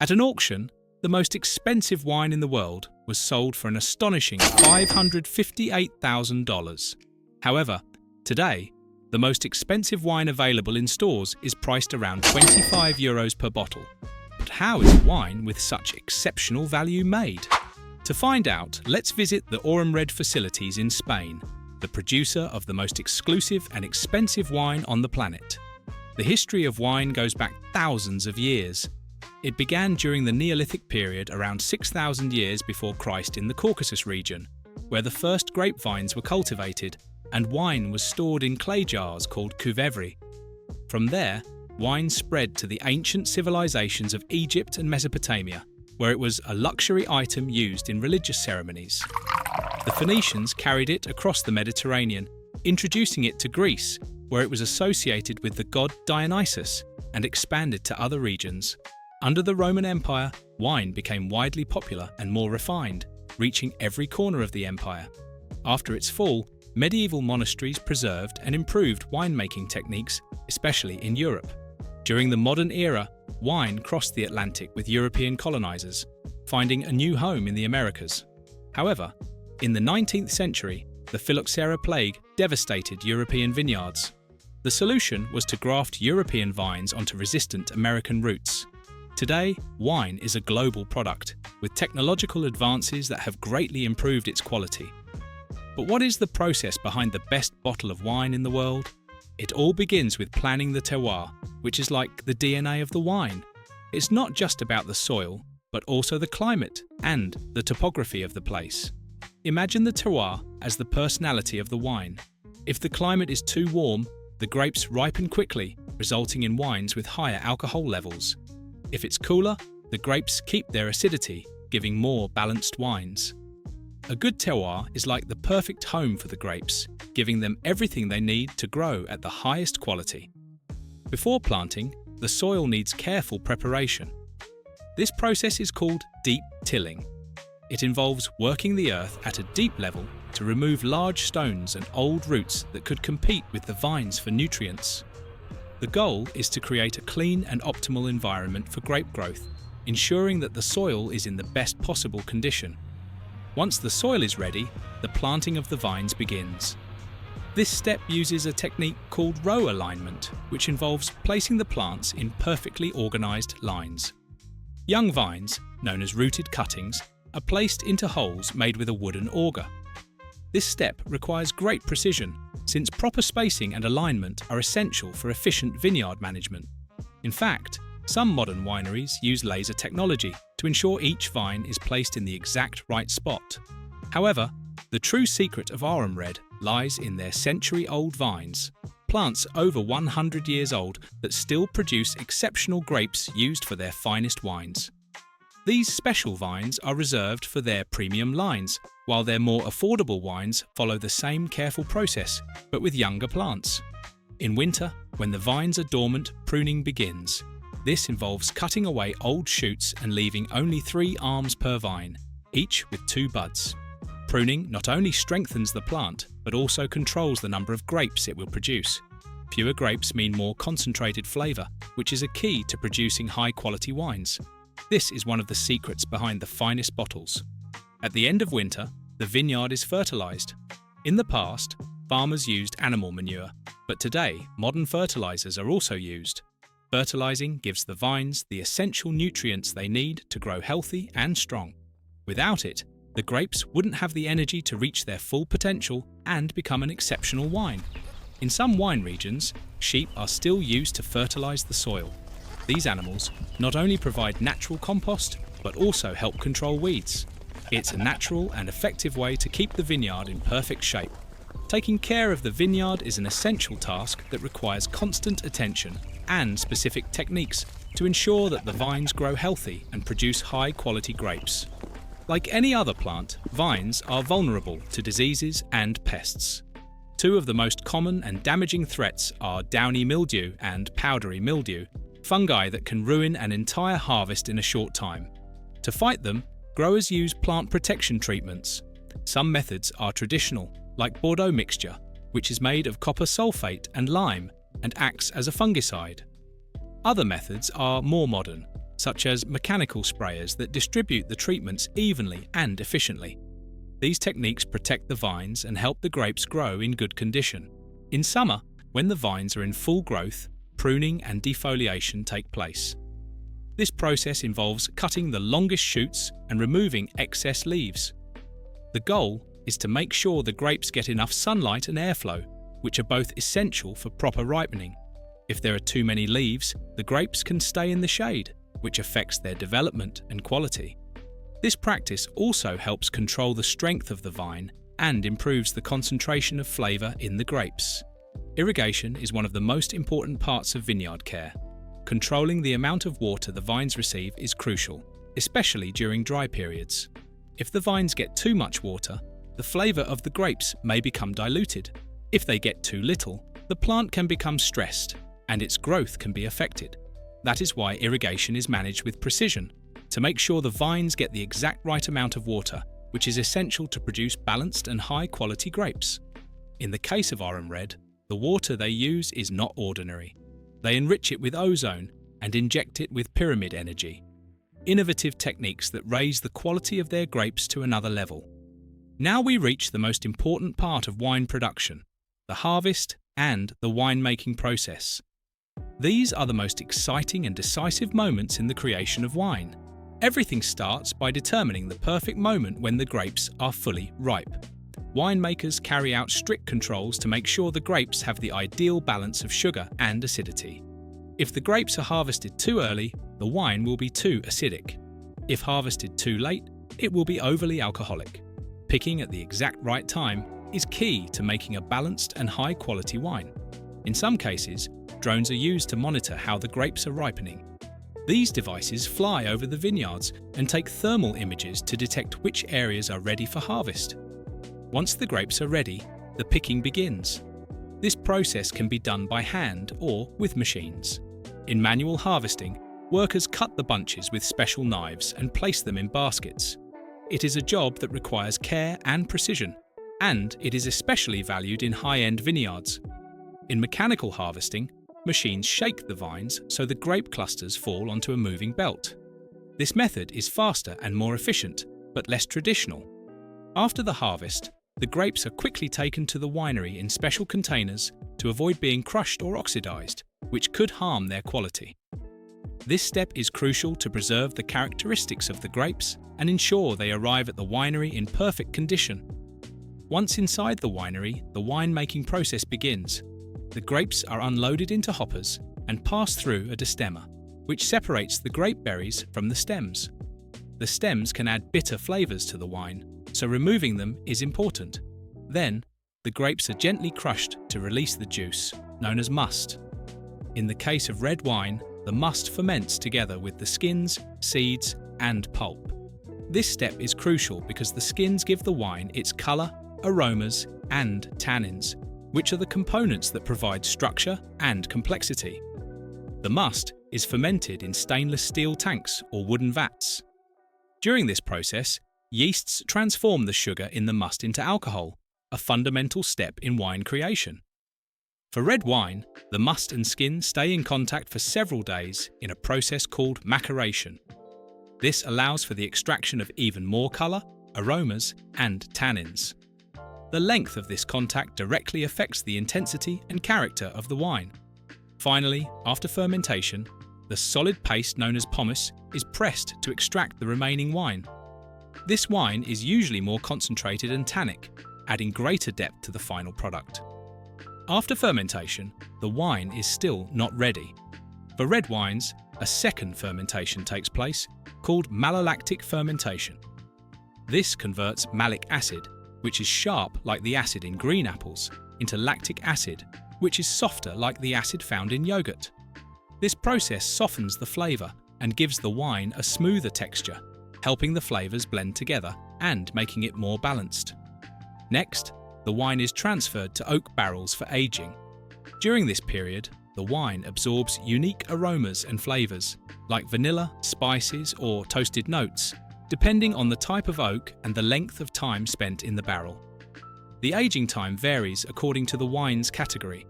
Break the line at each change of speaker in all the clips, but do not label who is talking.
At an auction, the most expensive wine in the world was sold for an astonishing $558,000. However, today, the most expensive wine available in stores is priced around €25 per bottle. But how is wine with such exceptional value made? To find out, let's visit the Red facilities in Spain, the producer of the most exclusive and expensive wine on the planet. The history of wine goes back thousands of years. It began during the Neolithic period around 6,000 years before Christ in the Caucasus region, where the first grapevines were cultivated and wine was stored in clay jars called cuivreries. From there, wine spread to the ancient civilizations of Egypt and Mesopotamia, where it was a luxury item used in religious ceremonies. The Phoenicians carried it across the Mediterranean, introducing it to Greece, where it was associated with the god Dionysus and expanded to other regions. Under the Roman Empire, wine became widely popular and more refined, reaching every corner of the empire. After its fall, medieval monasteries preserved and improved winemaking techniques, especially in Europe. During the modern era, wine crossed the Atlantic with European colonizers, finding a new home in the Americas. However, in the 19th century, the phylloxera plague devastated European vineyards. The solution was to graft European vines onto resistant American roots. Today, wine is a global product, with technological advances that have greatly improved its quality. But what is the process behind the best bottle of wine in the world? It all begins with planning the terroir, which is like the DNA of the wine. It's not just about the soil, but also the climate and the topography of the place. Imagine the terroir as the personality of the wine. If the climate is too warm, the grapes ripen quickly, resulting in wines with higher alcohol levels. If it's cooler, the grapes keep their acidity, giving more balanced wines. A good terroir is like the perfect home for the grapes, giving them everything they need to grow at the highest quality. Before planting, the soil needs careful preparation. This process is called deep tilling. It involves working the earth at a deep level to remove large stones and old roots that could compete with the vines for nutrients. The goal is to create a clean and optimal environment for grape growth, ensuring that the soil is in the best possible condition. Once the soil is ready, the planting of the vines begins. This step uses a technique called row alignment, which involves placing the plants in perfectly organized lines. Young vines, known as rooted cuttings, are placed into holes made with a wooden auger. This step requires great precision, since proper spacing and alignment are essential for efficient vineyard management. In fact, some modern wineries use laser technology to ensure each vine is placed in the exact right spot. However, the true secret of Red lies in their century-old vines, plants over 100 years old that still produce exceptional grapes used for their finest wines. These special vines are reserved for their premium lines, while their more affordable wines follow the same careful process, but with younger plants. In winter, when the vines are dormant, pruning begins. This involves cutting away old shoots and leaving only 3 arms per vine, each with 2 buds. Pruning not only strengthens the plant, but also controls the number of grapes it will produce. Fewer grapes mean more concentrated flavour, which is a key to producing high-quality wines. This is one of the secrets behind the finest bottles. At the end of winter, the vineyard is fertilised. In the past, farmers used animal manure, but today, modern fertilisers are also used. Fertilizing gives the vines the essential nutrients they need to grow healthy and strong. Without it, the grapes wouldn't have the energy to reach their full potential and become an exceptional wine. In some wine regions, sheep are still used to fertilize the soil. These animals not only provide natural compost, but also help control weeds. It's a natural and effective way to keep the vineyard in perfect shape. Taking care of the vineyard is an essential task that requires constant attention and specific techniques to ensure that the vines grow healthy and produce high-quality grapes. Like any other plant, vines are vulnerable to diseases and pests. 2 of the most common and damaging threats are downy mildew and powdery mildew, fungi that can ruin an entire harvest in a short time. To fight them, growers use plant protection treatments. Some methods are traditional, like Bordeaux mixture, which is made of copper sulfate and lime and acts as a fungicide. Other methods are more modern, such as mechanical sprayers that distribute the treatments evenly and efficiently. These techniques protect the vines and help the grapes grow in good condition. In summer, when the vines are in full growth, pruning and defoliation take place. This process involves cutting the longest shoots and removing excess leaves. The goal is to make sure the grapes get enough sunlight and airflow, which are both essential for proper ripening. If there are too many leaves, the grapes can stay in the shade, which affects their development and quality. This practice also helps control the strength of the vine and improves the concentration of flavour in the grapes. Irrigation is one of the most important parts of vineyard care. Controlling the amount of water the vines receive is crucial, especially during dry periods. If the vines get too much water, the flavour of the grapes may become diluted. If they get too little, the plant can become stressed and its growth can be affected. That is why irrigation is managed with precision, to make sure the vines get the exact right amount of water, which is essential to produce balanced and high-quality grapes. In the case of Oran Red, the water they use is not ordinary. They enrich it with ozone and inject it with pyramid energy, innovative techniques that raise the quality of their grapes to another level. Now we reach the most important part of wine production, the harvest and the winemaking process. These are the most exciting and decisive moments in the creation of wine. Everything starts by determining the perfect moment when the grapes are fully ripe. Winemakers carry out strict controls to make sure the grapes have the ideal balance of sugar and acidity. If the grapes are harvested too early, the wine will be too acidic. If harvested too late, it will be overly alcoholic. Picking at the exact right time is key to making a balanced and high-quality wine. In some cases, drones are used to monitor how the grapes are ripening. These devices fly over the vineyards and take thermal images to detect which areas are ready for harvest. Once the grapes are ready, the picking begins. This process can be done by hand or with machines. In manual harvesting, workers cut the bunches with special knives and place them in baskets. It is a job that requires care and precision, and it is especially valued in high-end vineyards. In mechanical harvesting, machines shake the vines so the grape clusters fall onto a moving belt. This method is faster and more efficient, but less traditional. After the harvest, the grapes are quickly taken to the winery in special containers to avoid being crushed or oxidized, which could harm their quality. This step is crucial to preserve the characteristics of the grapes and ensure they arrive at the winery in perfect condition. Once inside the winery, the winemaking process begins. The grapes are unloaded into hoppers and pass through a destemmer, which separates the grape berries from the stems. The stems can add bitter flavors to the wine, so removing them is important. Then, the grapes are gently crushed to release the juice, known as must. In the case of red wine, the must ferments together with the skins, seeds, and pulp. This step is crucial because the skins give the wine its color, aromas, and tannins, which are the components that provide structure and complexity. The must is fermented in stainless steel tanks or wooden vats. During this process, yeasts transform the sugar in the must into alcohol, a fundamental step in wine creation. For red wine, the must and skin stay in contact for several days in a process called maceration. This allows for the extraction of even more colour, aromas, and tannins. The length of this contact directly affects the intensity and character of the wine. Finally, after fermentation, the solid paste known as pomace is pressed to extract the remaining wine. This wine is usually more concentrated and tannic, adding greater depth to the final product. After fermentation, the wine is still not ready. For red wines, a second fermentation takes place, called malolactic fermentation. This converts malic acid, which is sharp like the acid in green apples, into lactic acid, which is softer like the acid found in yogurt. This process softens the flavour and gives the wine a smoother texture, helping the flavours blend together and making it more balanced. Next, the wine is transferred to oak barrels for aging. During this period, the wine absorbs unique aromas and flavours, like vanilla, spices, or toasted notes, depending on the type of oak and the length of time spent in the barrel. The aging time varies according to the wine's category.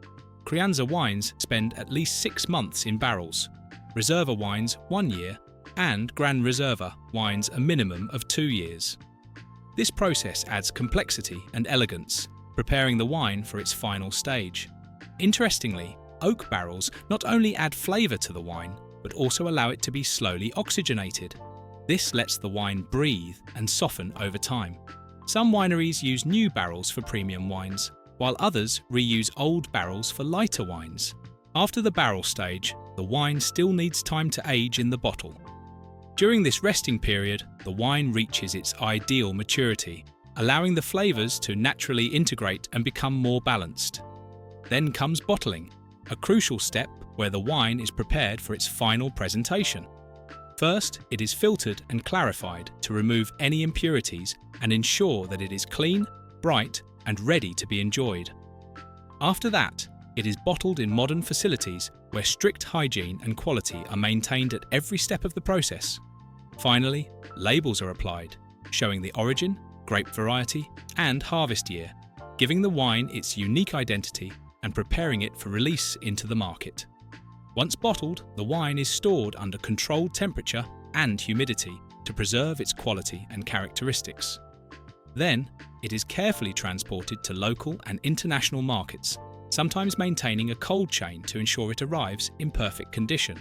Crianza wines spend at least 6 months in barrels, reserva wines 1 year, and Gran Reserva wines a minimum of 2 years. This process adds complexity and elegance, preparing the wine for its final stage. Interestingly, oak barrels not only add flavour to the wine, but also allow it to be slowly oxygenated. This lets the wine breathe and soften over time. Some wineries use new barrels for premium wines, while others reuse old barrels for lighter wines. After the barrel stage, the wine still needs time to age in the bottle. During this resting period, the wine reaches its ideal maturity, allowing the flavours to naturally integrate and become more balanced. Then comes bottling, a crucial step where the wine is prepared for its final presentation. First, it is filtered and clarified to remove any impurities and ensure that it is clean, bright, and ready to be enjoyed. After that, it is bottled in modern facilities where strict hygiene and quality are maintained at every step of the process. Finally, labels are applied, showing the origin, grape variety, and harvest year, giving the wine its unique identity and preparing it for release into the market. Once bottled, the wine is stored under controlled temperature and humidity to preserve its quality and characteristics. Then, it is carefully transported to local and international markets, sometimes maintaining a cold chain to ensure it arrives in perfect condition.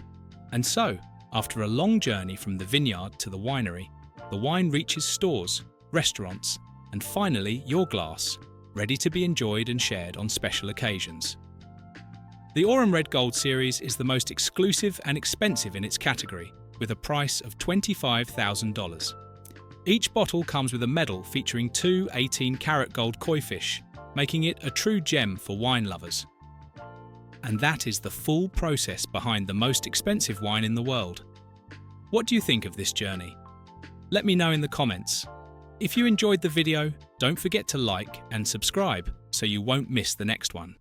And so, after a long journey from the vineyard to the winery, the wine reaches stores, restaurants, and finally your glass, ready to be enjoyed and shared on special occasions. The Aurum Red Gold series is the most exclusive and expensive in its category, with a price of $25,000. Each bottle comes with a medal featuring 2 18-carat gold koi fish, making it a true gem for wine lovers. And that is the full process behind the most expensive wine in the world. What do you think of this journey? Let me know in the comments. If you enjoyed the video, don't forget to like and subscribe so you won't miss the next one.